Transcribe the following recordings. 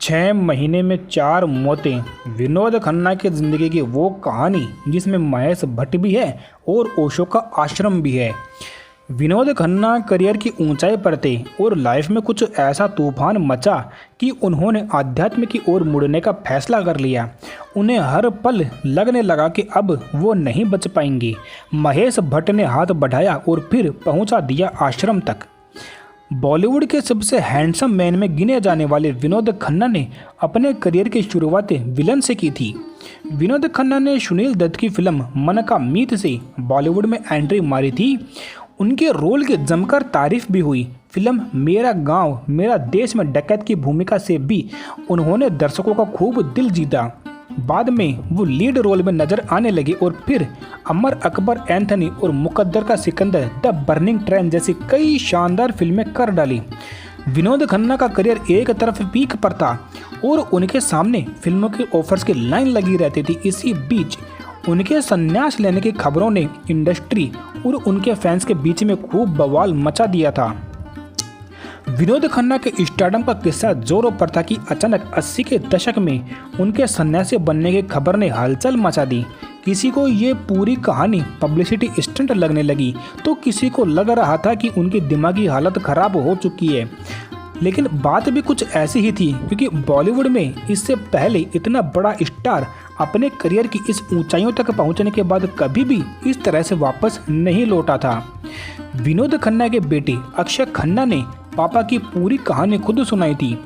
6 महीने में 4 मौतें। विनोद खन्ना की ज़िंदगी की वो कहानी जिसमें महेश भट्ट भी है और ओशो का आश्रम भी है। विनोद खन्ना करियर की ऊंचाई पर थे और लाइफ में कुछ ऐसा तूफान मचा कि उन्होंने आध्यात्म की ओर मुड़ने का फैसला कर लिया। उन्हें हर पल लगने लगा कि अब वो नहीं बच पाएंगे। महेश भट्ट ने हाथ बढ़ाया और फिर पहुंचा दिया आश्रम तक। बॉलीवुड के सबसे हैंडसम मैन में गिने जाने वाले विनोद खन्ना ने अपने करियर की शुरुआत विलन से की थी। विनोद खन्ना ने सुनील दत्त की फिल्म मन का मीत से बॉलीवुड में एंट्री मारी थी। उनके रोल की जमकर तारीफ भी हुई। फिल्म मेरा गांव मेरा देश में डकैत की भूमिका से भी उन्होंने दर्शकों का खूब दिल जीता। बाद में वो लीड रोल में नजर आने लगे और फिर अमर अकबर एंथनी और मुकद्दर का सिकंदर, द बर्निंग ट्रेन जैसी कई शानदार फिल्में कर डाली। विनोद खन्ना का करियर एक तरफ पीक पर था और उनके सामने फिल्मों के ऑफर्स की लाइन लगी रहती थी। इसी बीच उनके संन्यास लेने की खबरों ने इंडस्ट्री और उनके फैंस के बीच में खूब बवाल मचा दिया था। विनोद खन्ना के स्टारडम का किस्सा जोरों पर था कि अचानक 80 के दशक में उनके सन्यासी बनने की खबर ने हलचल मचा दी। किसी को ये पूरी कहानी पब्लिसिटी स्टंट लगने लगी तो किसी को लग रहा था कि उनकी दिमागी हालत खराब हो चुकी है। लेकिन बात भी कुछ ऐसी ही थी क्योंकि बॉलीवुड में इससे पहले इतना बड़ा स्टार अपने करियर की इस ऊंचाइयों तक पहुंचने के बाद कभी भी इस तरह से वापस नहीं लौटा था। विनोद खन्ना के बेटे अक्षय खन्ना ने पापा की पूरी कहानी खुद सुनाई थी।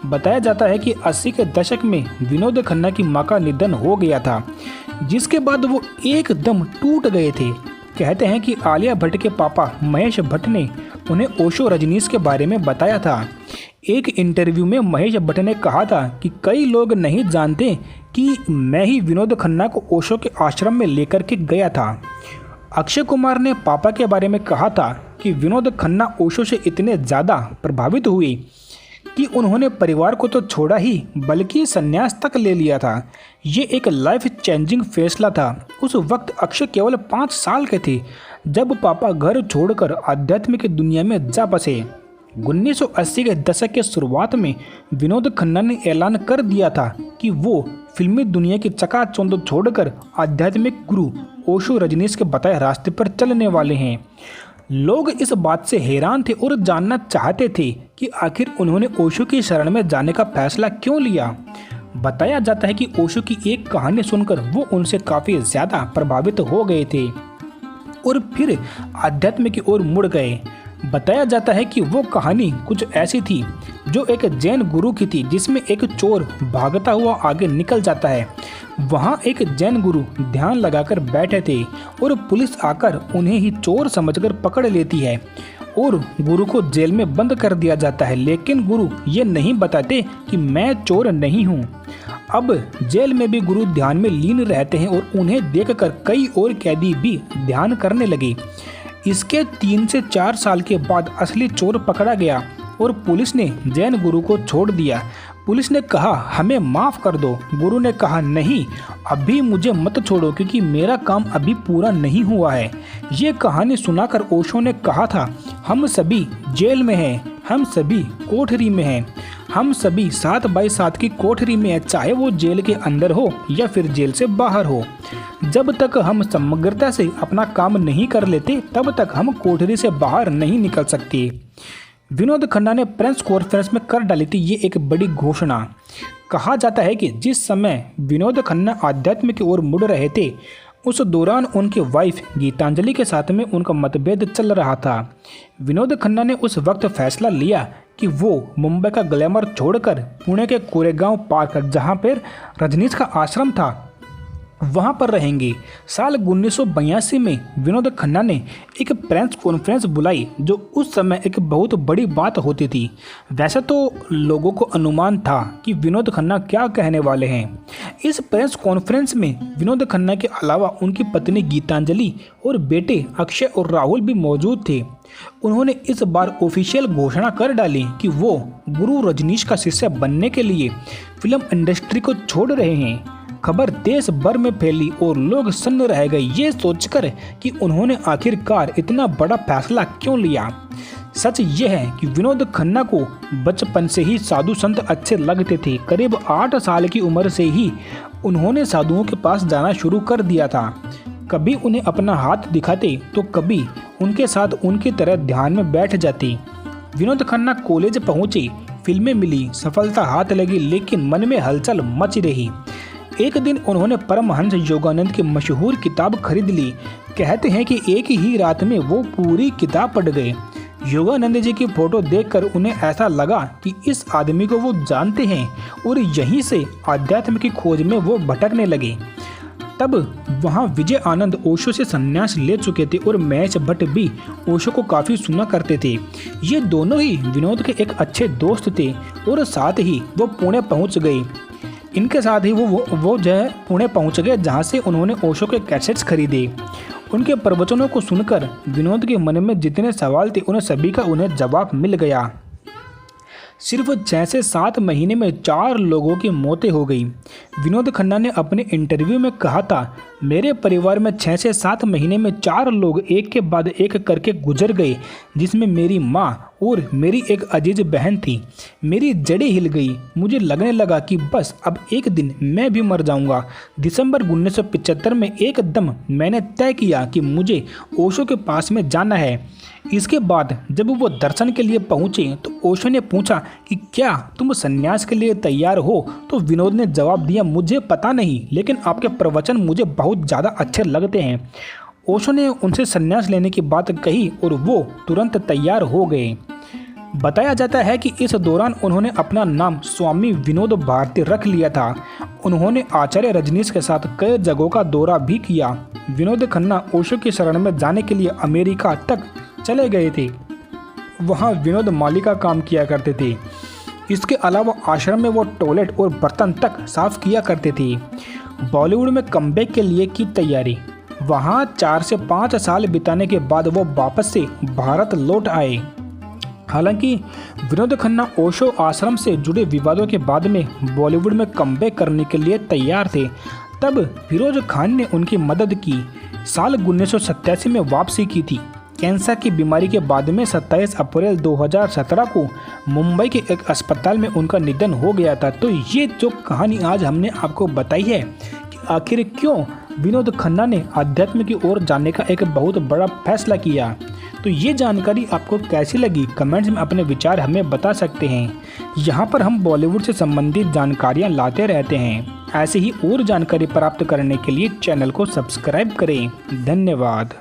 बताया जाता है कि 80 के दशक में विनोद खन्ना की मां का निधन हो गया था, जिसके बाद वो एकदम टूट गए थे। कहते हैं कि आलिया भट्ट के पापा महेश भट्ट ने उन्हें ओशो रजनीश के बारे में बताया था। एक इंटरव्यू में महेश भट्ट ने कहा था कि कई लोग नहीं जानते कि मैं ही विनोद खन्ना को ओशो के आश्रम में लेकर के गया था। अक्षय कुमार ने पापा के बारे में कहा था कि विनोद खन्ना ओशो से इतने ज़्यादा प्रभावित हुए कि उन्होंने परिवार को तो छोड़ा ही बल्कि संन्यास तक ले लिया था। ये एक लाइफ चेंजिंग फैसला था। उस वक्त अक्षय केवल 5 साल के थे जब पापा घर छोड़कर आध्यात्म की दुनिया में जा बसे। 1980 के दशक के शुरुआत में विनोद खन्ना ने ऐलान कर दिया था कि वो फिल्मी दुनिया की चकाचौंध छोड़कर आध्यात्मिक गुरु ओशो रजनीश के बताए रास्ते पर चलने वाले हैं। लोग इस बात से हैरान थे और जानना चाहते थे कि आखिर उन्होंने ओशो की शरण में जाने का फैसला क्यों लिया। बताया जाता है कि ओशो की एक कहानी सुनकर वो उनसे काफ़ी ज़्यादा प्रभावित हो गए थे और फिर आध्यात्म की ओर मुड़ गए। बताया जाता है कि वो कहानी कुछ ऐसी थी जो एक जैन गुरु की थी, जिसमें एक चोर भागता हुआ आगे निकल जाता है। वहाँ एक जैन गुरु ध्यान लगाकर बैठे थे और पुलिस आकर उन्हें ही चोर समझकर पकड़ लेती है और गुरु को जेल में बंद कर दिया जाता है। लेकिन गुरु ये नहीं बताते कि मैं चोर नहीं हूँ। अब जेल में भी गुरु ध्यान में लीन रहते हैं और उन्हें देखकर कई और कैदी भी ध्यान करने लगे। इसके 3 से 4 साल के बाद असली चोर पकड़ा गया और पुलिस ने जैन गुरु को छोड़ दिया। पुलिस ने कहा हमें माफ़ कर दो। गुरु ने कहा नहीं, अभी मुझे मत छोड़ो क्योंकि मेरा काम अभी पूरा नहीं हुआ है। ये कहानी सुनाकर ओशो ने कहा था हम सभी जेल में हैं, हम सभी कोठरी में हैं, हम सभी 7 बाई 7 की कोठरी में हैं, चाहे वो जेल के अंदर हो या फिर जेल से बाहर हो। जब तक हम समग्रता से अपना काम नहीं कर लेते तब तक हम कोठरी से बाहर नहीं निकल सकते। विनोद खन्ना ने प्रेस कॉन्फ्रेंस में कर डाली थी ये एक बड़ी घोषणा। कहा जाता है कि जिस समय विनोद खन्ना आध्यात्म की ओर मुड़ रहे थे उस दौरान उनकी वाइफ गीतांजलि के साथ में उनका मतभेद चल रहा था। विनोद खन्ना ने उस वक्त फैसला लिया कि वो मुंबई का ग्लैमर छोड़कर पुणे के कोरेगांव पार्क, जहां पर रजनीश का आश्रम था, वहाँ पर रहेंगे। साल 1982 में विनोद खन्ना ने एक प्रेस कॉन्फ्रेंस बुलाई जो उस समय एक बहुत बड़ी बात होती थी। वैसे तो लोगों को अनुमान था कि विनोद खन्ना क्या कहने वाले हैं। इस प्रेस कॉन्फ्रेंस में विनोद खन्ना के अलावा उनकी पत्नी गीतांजलि और बेटे अक्षय और राहुल भी मौजूद थे। उन्होंने इस बार ऑफिशियल घोषणा कर डाली कि वो गुरु रजनीश का शिष्य बनने के लिए फिल्म इंडस्ट्री को छोड़ रहे हैं। खबर देश भर में फैली और लोग सन्न रह गए ये सोचकर कि उन्होंने आखिरकार इतना बड़ा फैसला क्यों लिया। सच ये है कि विनोद खन्ना को बचपन से ही साधु संत अच्छे लगते थे। करीब 8 साल की उम्र से ही उन्होंने साधुओं के पास जाना शुरू कर दिया था। कभी उन्हें अपना हाथ दिखाते तो कभी उनके साथ उनकी तरह ध्यान में बैठ जाते। विनोद खन्ना कॉलेज पहुंचे, फिल्में मिली, सफलता हाथ लगी, लेकिन मन में हलचल मच रही। एक दिन उन्होंने परमहंस योगानंद की मशहूर किताब खरीद ली। कहते हैं कि एक ही रात में वो पूरी किताब पढ़ गए। योगानंद जी की फोटो देखकर उन्हें ऐसा लगा कि इस आदमी को वो जानते हैं और यहीं से आध्यात्म की खोज में वो भटकने लगे। तब वहाँ विजय आनंद ओशो से संन्यास ले चुके थे और महेश भट्ट भी ओशो को काफ़ी सुना करते थे। ये दोनों ही विनोद के एक अच्छे दोस्त थे और साथ ही वो पुणे पहुँच गए। इनके साथ ही वो जो है पुणे पहुँच गए, जहाँ से उन्होंने ओशो के कैसेट्स खरीदे। उनके प्रवचनों को सुनकर विनोद के मन में जितने सवाल थे उन्हें सभी का उन्हें जवाब मिल गया। सिर्फ 6 से 7 महीने में 4 लोगों की मौतें हो गई। विनोद खन्ना ने अपने इंटरव्यू में कहा था, मेरे परिवार में 6 से 7 महीने में 4 लोग एक के बाद एक करके गुजर गए, जिसमें मेरी माँ और मेरी एक अजीज बहन थी। मेरी जड़ें हिल गई। मुझे लगने लगा कि बस अब एक दिन मैं भी मर जाऊंगा। दिसंबर 1975 में एकदम मैंने तय किया कि मुझे ओशो के पास में जाना है। इसके बाद जब वो दर्शन के लिए पहुंचे तो ओशो ने पूछा कि क्या तुम संन्यास के लिए तैयार हो? तो विनोद ने जवाब दिया, मुझे पता नहीं, लेकिन आपके प्रवचन मुझे बहुत ज़्यादा अच्छे लगते हैं। ओशो ने उनसे संन्यास लेने की बात कही और वो तुरंत तैयार हो गए। बताया जाता है कि इस दौरान उन्होंने अपना नाम स्वामी विनोद भारती रख लिया था। उन्होंने आचार्य रजनीश के साथ कई जगहों का दौरा भी किया। विनोद खन्ना ओशो की शरण में जाने के लिए अमेरिका तक चले गए थे। वहाँ विनोद माली का काम किया करते थे। इसके अलावा आश्रम में वो टॉयलेट और बर्तन तक साफ किया करते थे। बॉलीवुड में कमबैक के लिए की तैयारी। वहाँ 4 से 5 साल बिताने के बाद वो वापस से भारत लौट आए। हालांकि विनोद खन्ना ओशो आश्रम से जुड़े विवादों के बाद में बॉलीवुड में कमबैक करने के लिए तैयार थे। तब फिरोज खान ने उनकी मदद की। साल 1987 में वापसी की थी। कैंसर की बीमारी के बाद में 27 अप्रैल 2017 को मुंबई के एक अस्पताल में उनका निधन हो गया था। तो ये जो कहानी आज हमने आपको बताई है कि आखिर क्यों विनोद खन्ना ने अध्यात्म की ओर जाने का एक बहुत बड़ा फैसला किया। तो ये जानकारी आपको कैसी लगी, कमेंट्स में अपने विचार हमें बता सकते हैं। यहाँ पर हम बॉलीवुड से संबंधित जानकारियाँ लाते रहते हैं। ऐसे ही और जानकारी प्राप्त करने के लिए चैनल को सब्सक्राइब करें। धन्यवाद।